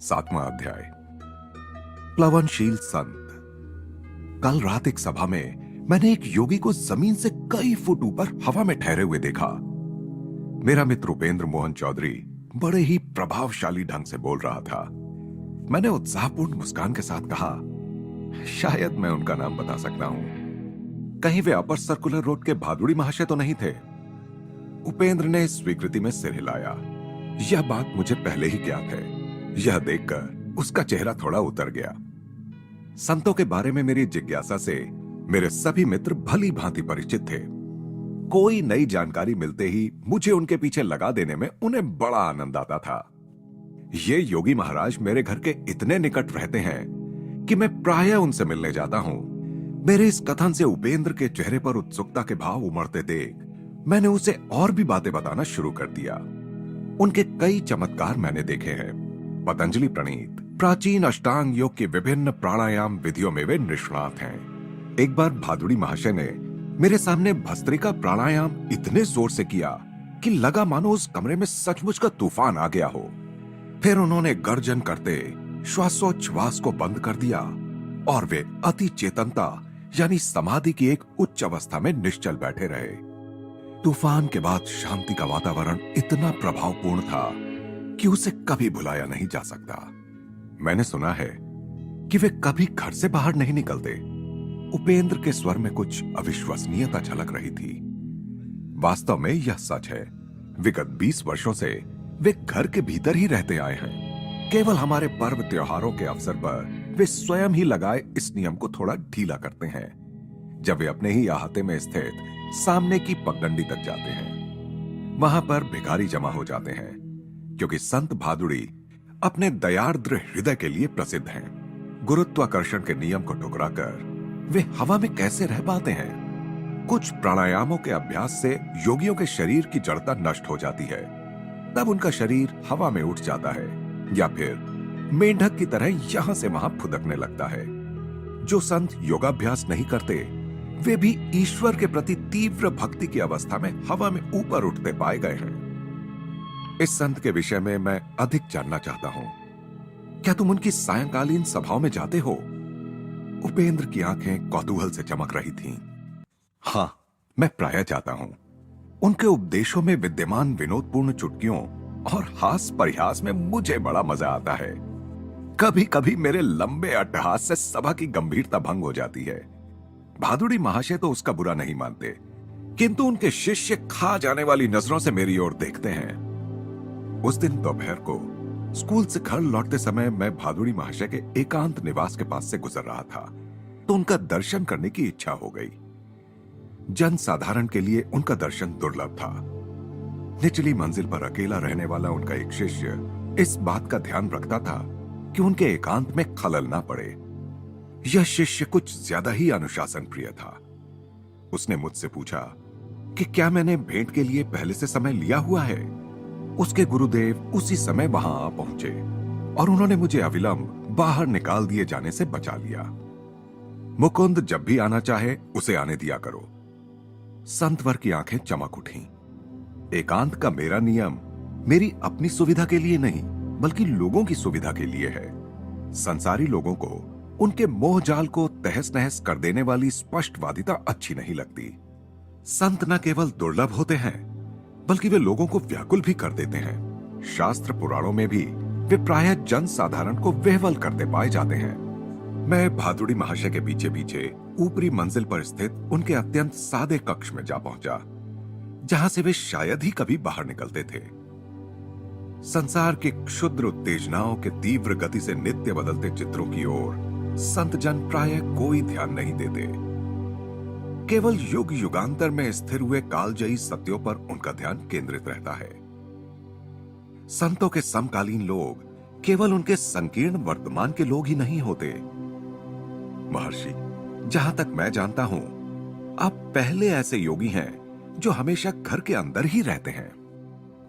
7वां अध्याय। प्लवनशील संत। कल रात एक सभा में मैंने एक योगी को जमीन से कई फुट ऊपर हवा में ठहरे हुए देखा। मेरा मित्र उपेंद्र मोहन चौधरी बड़े ही प्रभावशाली ढंग से बोल रहा था। मैंने उत्साहपूर्ण मुस्कान के साथ कहा, शायद मैं उनका नाम बता सकता हूं। कहीं वे अपर सर्कुलर रोड के भादुड़ी महाशय तो नहीं थे? उपेंद्र ने स्वीकृति में सिर हिलाया। यह बात मुझे पहले ही ज्ञात है। यह देखकर उसका चेहरा थोड़ा उतर गया। संतों के बारे में मेरी जिज्ञासा से मेरे सभी मित्र भली भांति परिचित थे। कोई नई जानकारी मिलते ही मुझे उनके पीछे लगा देने में उन्हें बड़ा आनंद आता था। ये योगी महाराज मेरे घर के इतने निकट रहते हैं कि मैं प्रायः उनसे मिलने जाता हूं। मेरे इस कथन से उपेंद्र के चेहरे पर उत्सुकता के भाव उमड़ते देख मैंने उसे और भी बातें बताना शुरू कर दिया। उनके कई चमत्कार मैंने देखे हैं। पतंजलि प्रणीत प्राचीन अष्टांग योग के विभिन्न प्राणायाम विधियों में वे निष्णात हैं। एक बार भादुड़ी महाशय ने मेरे सामने भस्त्रिका प्राणायाम इतने जोर से किया कि लगा मानो उस कमरे में सचमुच का तूफान आ गया हो। फिर उन्होंने गर्जन करते श्वासोच्छ्वास को बंद कर दिया और वे अति चेतनता यानी समाधि की एक उच्च अवस्था में निश्चल बैठे रहे। तूफान के बाद शांति का वातावरण इतना प्रभावपूर्ण था कि उसे कभी भुलाया नहीं जा सकता। मैंने सुना है कि वे कभी घर से बाहर नहीं निकलते। उपेंद्र के स्वर में कुछ अविश्वसनीयता झलक रही थी। वास्तव में यह सच है। विगत 20 वर्षों से वे घर के भीतर ही रहते आए हैं। केवल हमारे पर्व त्योहारों के अवसर पर वे स्वयं ही लगाए इस नियम को थोड़ा ढीला करते हैं। जब वे अपने ही अहाते में स्थित सामने की पगडंडी तक जाते हैं, वहां पर भिखारी जमा हो जाते हैं, क्योंकि संत भादुड़ी अपने दयार्द्र हृदय के लिए प्रसिद्ध हैं। गुरुत्वाकर्षण के नियम को ठुकराकर वे हवा में कैसे रह पाते हैं? कुछ प्राणायामों के अभ्यास से योगियों के शरीर की जड़ता नष्ट हो जाती है। तब उनका शरीर हवा में उठ जाता है या फिर मेंढक की तरह यहां से वहां फुदकने लगता है। जो संत योगाभ्यास नहीं करते वे भी ईश्वर के प्रति तीव्र भक्ति की अवस्था में हवा में ऊपर उठते पाए गए हैं। इस संत के विषय में मैं अधिक जानना चाहता हूं। क्या तुम उनकी सायंकालीन सभाओं में जाते हो? उपेंद्र की आंखें कौतूहल से चमक रही थीं। हां, मैं प्रायः जाता हूं। उनके उपदेशों में विद्यमान विनोदपूर्ण चुटकियों और हास परिहास में मुझे बड़ा मजा आता है। कभी कभी मेरे लंबे अट्टहास से सभा की गंभीरता भंग हो जाती है। भादुड़ी महाशय तो उसका बुरा नहीं मानते, किंतु उनके शिष्य खा जाने वाली नजरों से मेरी ओर देखते हैं। उस दिन दोपहर को स्कूल से घर लौटते समय मैं भादुड़ी महाशय के एकांत निवास के पास से गुजर रहा था, तो उनका दर्शन करने की इच्छा हो गई। जन साधारण के लिए उनका दर्शन दुर्लभ था। निचली मंजिल पर अकेला रहने वाला उनका एक शिष्य इस बात का ध्यान रखता था कि उनके एकांत में खलल ना पड़े। यह शिष्य कुछ ज्यादा ही अनुशासन प्रिय था। उसने मुझसे पूछा कि क्या मैंने भेंट के लिए पहले से समय लिया हुआ है। उसके गुरुदेव उसी समय वहां आ पहुंचे और उन्होंने मुझे अविलंब बाहर निकाल दिए जाने से बचा लिया। मुकुंद जब भी आना चाहे उसे आने दिया करो। संतवर की आंखें चमक उठी। एकांत का मेरा नियम मेरी अपनी सुविधा के लिए नहीं बल्कि लोगों की सुविधा के लिए है। संसारी लोगों को उनके मोह जाल को तहस नहस कर देने वाली स्पष्टवादिता अच्छी नहीं लगती। संत न केवल दुर्लभ होते हैं बल्कि वे लोगों को व्याकुल भी कर देते हैं। शास्त्र पुराणों में भी वे प्रायः जन साधारण को वेहवल करते पाए जाते हैं। मैं भादुड़ी महाशय के पीछे पीछे ऊपरी मंजिल पर स्थित उनके अत्यंत सादे कक्ष में जा पहुंचा, जहां से वे शायद ही कभी बाहर निकलते थे। संसार की क्षुद्र उत्तेजनाओं के तीव्र गति से नित्य बदलते चित्रों की ओर संत जन प्रायः कोई ध्यान नहीं देते। केवल युग युगांतर में स्थिर हुए कालजयी सत्यों पर उनका ध्यान केंद्रित रहता है। संतों के समकालीन लोग केवल उनके संकीर्ण वर्तमान के लोग ही नहीं होते। महर्षि, जहां तक मैं जानता हूं, आप पहले ऐसे योगी हैं जो हमेशा घर के अंदर ही रहते हैं।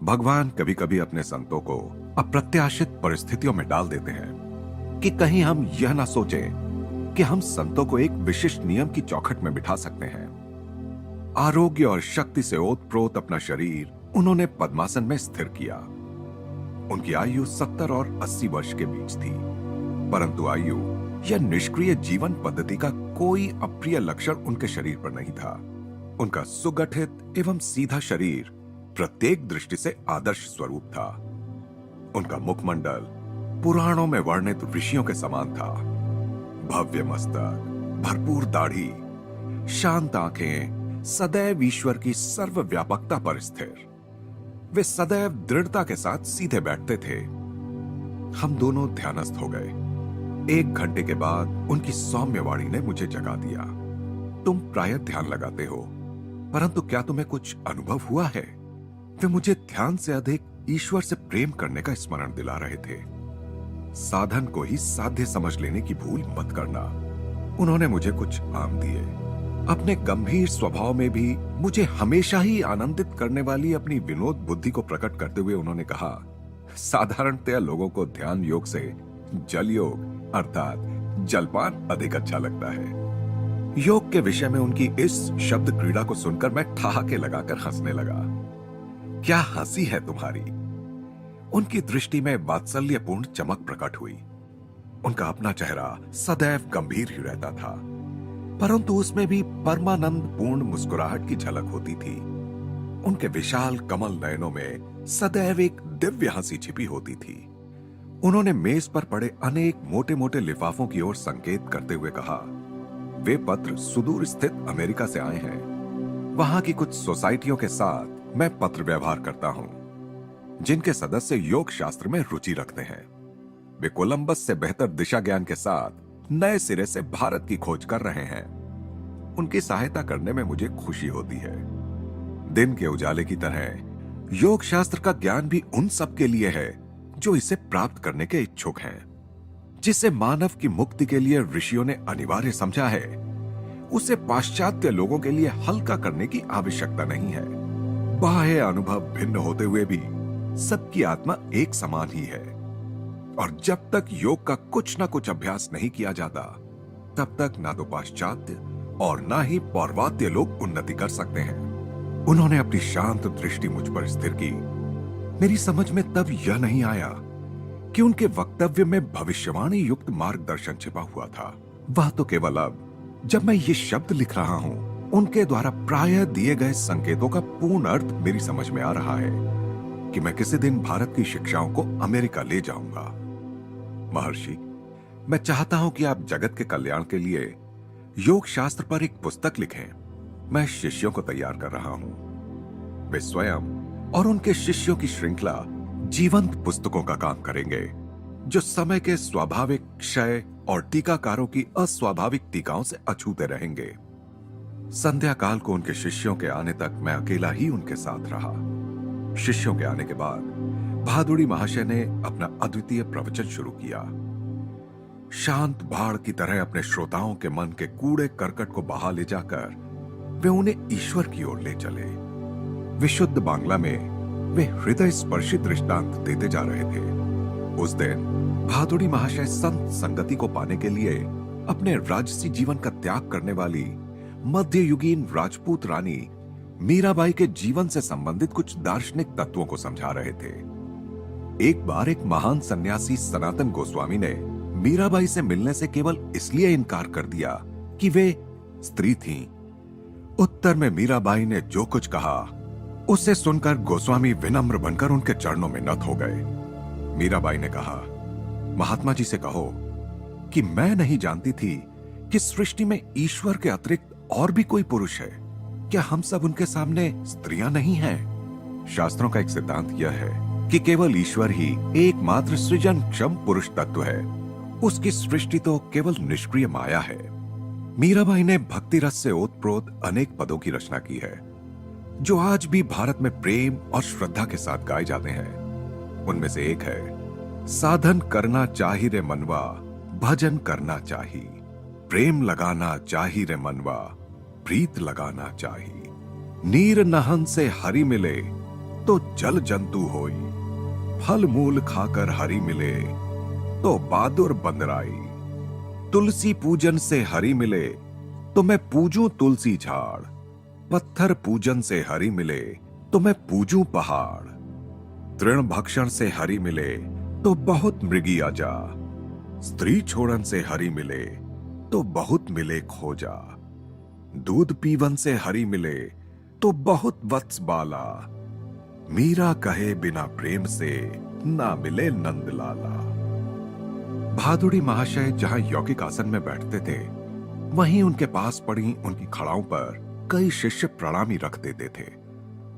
भगवान कभी कभी अपने संतों को अप्रत्याशित परिस्थितियों में डाल देते हैं कि कहीं हम यह ना सोचें कि हम संतों को एक विशिष्ट नियम की चौखट में बिठा सकते हैं। आरोग्य और शक्ति से ओतप्रोत अपना शरीर उन्होंने पद्मासन में स्थिर किया। उनकी आयु 70 और 80 वर्ष के बीच थी, परंतु आयु या निष्क्रिय जीवन पद्धति का कोई अप्रिय लक्षण उनके शरीर पर नहीं था। उनका सुगठित एवं सीधा शरीर प्रत्येक दृष्टि से आदर्श स्वरूप था। उनका मुखमंडल पुराणों में वर्णित ऋषियों के समान था। भव्य मस्तक, भरपूर दाढ़ी, शांत आंखें, सदैव ईश्वर की सर्वव्यापकता पर स्थिर। वे सदैव दृढ़ता के साथ सीधे बैठते थे। हम दोनों ध्यानस्थ हो गए। 1 घंटे के बाद उनकी सौम्य वाणी ने मुझे जगा दिया। तुम प्रायः ध्यान लगाते हो, परंतु क्या तुम्हें कुछ अनुभव हुआ है? वे मुझे ध्यान से अधिक ईश्वर से प्रेम करने का स्मरण दिला रहे थे। साधन को ही साध्य समझ लेने की भूल मत करना। उन्होंने मुझे कुछ आम दिए। अपने गंभीर स्वभाव में भी मुझे हमेशा ही आनंदित करने वाली अपनी विनोद बुद्धि को प्रकट करते हुए उन्होंने कहा, साधारणतया लोगों को ध्यान योग से जल योग अर्थात जलपान अधिक अच्छा लगता है। योग के विषय में उनकी इस शब्द क्रीड़ा को सुनकर मैं ठहाके लगाकर हंसने लगा। क्या हंसी है तुम्हारी? उनकी दृष्टि में वात्सल्यपूर्ण चमक प्रकट हुई। उनका अपना चेहरा सदैव गंभीर ही रहता था, परंतु उसमें भी परमानंद पूर्ण मुस्कुराहट की झलक होती थी। उनके विशाल कमल नयनों में सदैव एक दिव्य हंसी छिपी होती थी। उन्होंने मेज पर पड़े अनेक मोटे मोटे लिफाफों की ओर संकेत करते हुए कहा, वे पत्र सुदूर स्थित अमेरिका से आए हैं। वहां की कुछ सोसाइटियों के साथ मैं पत्र व्यवहार करता हूं, जिनके सदस्य योग शास्त्र में रुचि रखते हैं। वे कोलंबस से बेहतर दिशा ज्ञान के साथ नए सिरे से भारत की खोज कर रहे हैं। उनकी सहायता करने में मुझे खुशी होती है। दिन के उजाले की तरह योग शास्त्र का ज्ञान भी उन सब के लिए है जो इसे प्राप्त करने के इच्छुक हैं। जिसे मानव की मुक्ति के लिए ऋषियों ने अनिवार्य समझा है, उसे पाश्चात्य लोगों के लिए हल्का करने की आवश्यकता नहीं है। बाह्य अनुभव भिन्न होते हुए भी सबकी आत्मा एक समान ही है, और जब तक योग का कुछ ना कुछ अभ्यास नहीं किया जाता, तब तक ना तो पाश्चात्य और ना ही पौर्वात्य लोग उन्नति कर सकते हैं। उन्होंने अपनी शांत दृष्टि मुझ पर स्थिर की। मेरी समझ में तब यह नहीं आया कि उनके वक्तव्य में भविष्यवाणी युक्त मार्गदर्शन छिपा हुआ था। वह तो केवल अब, जब मैं ये शब्द लिख रहा हूं, उनके द्वारा प्रायः दिए गए संकेतों का पूर्ण अर्थ मेरी समझ में आ रहा है कि मैं किसी दिन भारत की शिक्षाओं को अमेरिका ले जाऊंगा। महर्षि, मैं चाहता हूं कि आप जगत के कल्याण के लिए योग शास्त्र पर एक पुस्तक लिखें। मैं शिष्यों को तैयार कर रहा हूं। वे स्वयं और उनके शिष्यों की श्रृंखला जीवंत पुस्तकों का काम करेंगे, जो समय के स्वाभाविक क्षय और टीकाकारों की अस्वाभाविक टीकाओं से अछूते रहेंगे। संध्या काल को उनके शिष्यों के आने तक मैं अकेला ही उनके साथ रहा। शिष्यों के आने के बाद भादुड़ी महाशय ने अपना अद्वितीय प्रवचन शुरू किया। शांत बाढ़ की तरह अपने श्रोताओं के मन के कूड़े करकट को बहा ले जाकर वे उन्हें ईश्वर की ओर ले चले। विशुद्ध बांग्ला में वे हृदय स्पर्शी दृष्टांत देते जा रहे थे। उस दिन भादुड़ी महाशय संत संगति को पाने के लिए अपने राजसी जीवन का त्याग करने वाली मध्ययुगीन राजपूत रानी मीराबाई के जीवन से संबंधित कुछ दार्शनिक तत्वों को समझा रहे थे। एक बार एक महान सन्यासी सनातन गोस्वामी ने मीराबाई से मिलने से केवल इसलिए इनकार कर दिया कि वे स्त्री थीं। उत्तर में मीराबाई ने जो कुछ कहा, उसे सुनकर गोस्वामी विनम्र बनकर उनके चरणों में नत हो गए। मीराबाई ने कहा, महात्मा जी से कहो कि मैं नहीं जानती थी कि सृष्टि में ईश्वर के अतिरिक्त और भी कोई पुरुष है। क्या हम सब उनके सामने स्त्रियां नहीं हैं? शास्त्रों का एक सिद्धांत यह है कि केवल ईश्वर ही एकमात्र सृजनक्षम पुरुष तत्व है। उसकी सृष्टि तो केवल निष्क्रिय माया है। मीराबाई ने भक्ति रस से ओतप्रोत अनेक पदों की रचना की है, जो आज भी भारत में प्रेम और श्रद्धा के साथ गाए जाते हैं। उनमें से एक है, साधन करना चाही रे मनवा, भजन करना चाही, प्रेम लगाना चाही रे मनवा, प्रीत लगाना चाही। नीर नहन से हरि मिले तो जल जंतु होई, फल मूल खाकर हरि मिले तो बहादुर बंदराई। तुलसी पूजन से हरि मिले तो मैं पूजूं तुलसी झाड़, पत्थर पूजन से हरि मिले तो मैं पूजूं पहाड़। तृण भक्षण से हरि मिले तो बहुत मृगी आजा, स्त्री छोड़न से हरि मिले तो बहुत मिले खोजा, दूध पीवन से हरि मिले तो बहुत वत्स बाला, मीरा कहे बिना प्रेम से ना मिले नंद लाला। भादुड़ी महाशय जहां यौगिक आसन में बैठते थे, वहीं उनके पास पड़ी उनकी खड़ाओं पर कई शिष्य प्रणामी रख देते थे।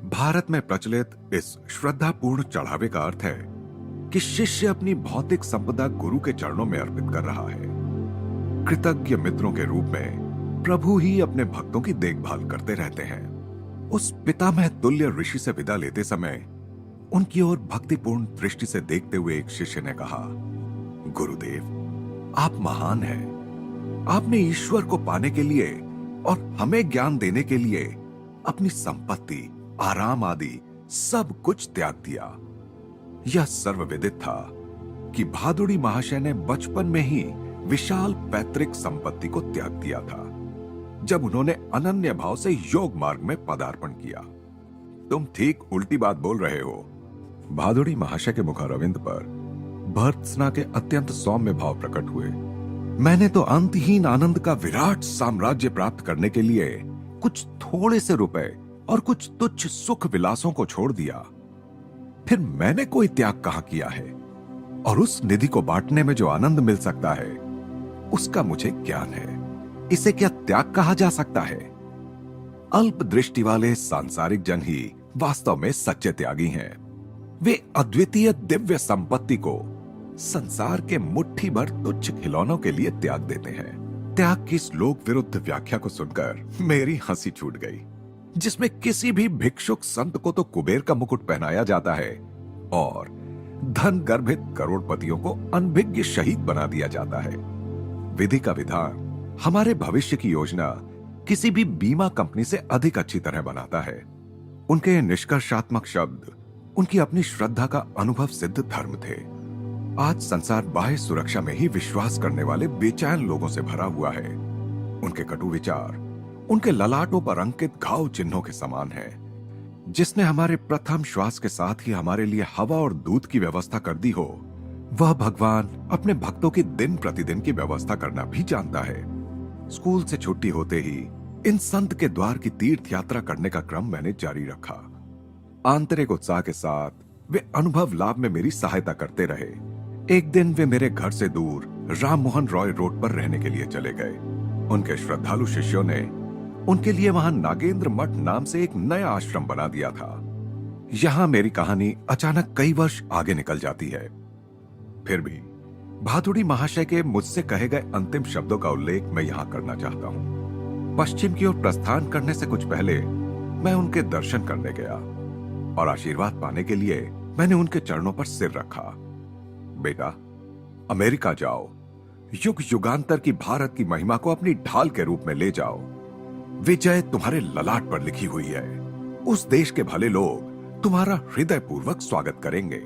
भारत में प्रचलित इस श्रद्धापूर्ण चढ़ावे का अर्थ है कि शिष्य अपनी भौतिक संपदा गुरु के चरणों में अर्पित कर रहा है। कृतज्ञ मित्रों के रूप में प्रभु ही अपने भक्तों की देखभाल करते रहते हैं। उस पितामह तुल्य ऋषि से विदा लेते समय उनकी ओर भक्तिपूर्ण दृष्टि से देखते हुए एक शिष्य ने कहा, गुरुदेव, आप महान हैं। आपने ईश्वर को पाने के लिए और हमें ज्ञान देने के लिए अपनी संपत्ति, आराम आदि सब कुछ त्याग दिया। यह सर्वविदित था कि भादुड़ी महाशय ने बचपन में ही विशाल पैतृक संपत्ति को त्याग दिया था, जब उन्होंने अनन्य भाव से योग मार्ग में पदार्पण किया। तुम ठीक उल्टी बात बोल रहे हो। भादुड़ी महाशय के मुखारविंद पर भर्त्सना के अत्यंत सौम्य भाव प्रकट हुए। मैंने तो अंतहीन आनंद का विराट साम्राज्य प्राप्त करने के लिए कुछ थोड़े से रुपए और कुछ तुच्छ सुख विलासों को छोड़ दिया। फिर मैंने कोई त्याग कहां किया है? और उस निधि को बांटने में जो आनंद मिल सकता है, उसका मुझे ज्ञान है। इसे क्या त्याग कहा जा सकता है? अल्प दृष्टि वाले सांसारिक जन ही वास्तव में सच्चे त्यागी हैं। वे अद्वितीय दिव्य संपत्ति को संसार के मुट्ठी भर तुच्छ खिलौनों के लिए त्याग देते हैं। त्याग की श्लोक विरुद्ध व्याख्या को सुनकर मेरी हंसी छूट गई, जिसमें किसी भी भिक्षुक संत को तो कुबेर का मुकुट पहनाया जाता है और धन गर्भित करोड़पतियों को अनभिज्ञ शहीद बना दिया जाता है। विधि का विधान हमारे भविष्य की योजना किसी भी बीमा कंपनी से अधिक अच्छी तरह बनाता है। उनके निष्कर्षात्मक शब्द उनकी अपनी श्रद्धा का अनुभव सिद्ध धर्म थे। आज संसार बाह्य सुरक्षा में ही विश्वास करने वाले बेचैन लोगों से भरा हुआ है। उनके कटु विचार उनके ललाटों पर अंकित घाव चिन्हों के समान है। जिसने हमारे प्रथम श्वास के साथ ही हमारे लिए हवा और दूध की व्यवस्था कर दी हो, वह भगवान अपने भक्तों की दिन प्रतिदिन की व्यवस्था करना भी जानता है। स्कूल से छुट्टी होते ही इन संत के द्वार की तीर्थ यात्रा करने का क्रम मैंने जारी रखा। आंतरिक उत्साह के साथ वे अनुभव लाभ में मेरी सहायता करते रहे। एक दिन वे मेरे घर से दूर राम मोहन रॉय रोड पर रहने के लिए चले गए। उनके श्रद्धालु शिष्यों ने उनके लिए वहां नागेंद्र मठ नाम से एक नया आश्रम बना दिया था। यहां मेरी कहानी अचानक कई वर्ष आगे निकल जाती है। फिर भी भादुड़ी महाशय के मुझसे कहे गए अंतिम शब्दों का उल्लेख मैं यहां करना चाहता हूं। पश्चिम की ओर प्रस्थान करने से कुछ पहले मैं उनके दर्शन करने गया और आशीर्वाद पाने के लिए मैंने उनके चरणों पर सिर रखा। बेटा, अमेरिका जाओ, युग युगांतर की भारत की महिमा को अपनी ढाल के रूप में ले जाओ। विजय तुम्हारे ललाट पर लिखी हुई है। उस देश के भले लोग तुम्हारा हृदयपूर्वक स्वागत करेंगे।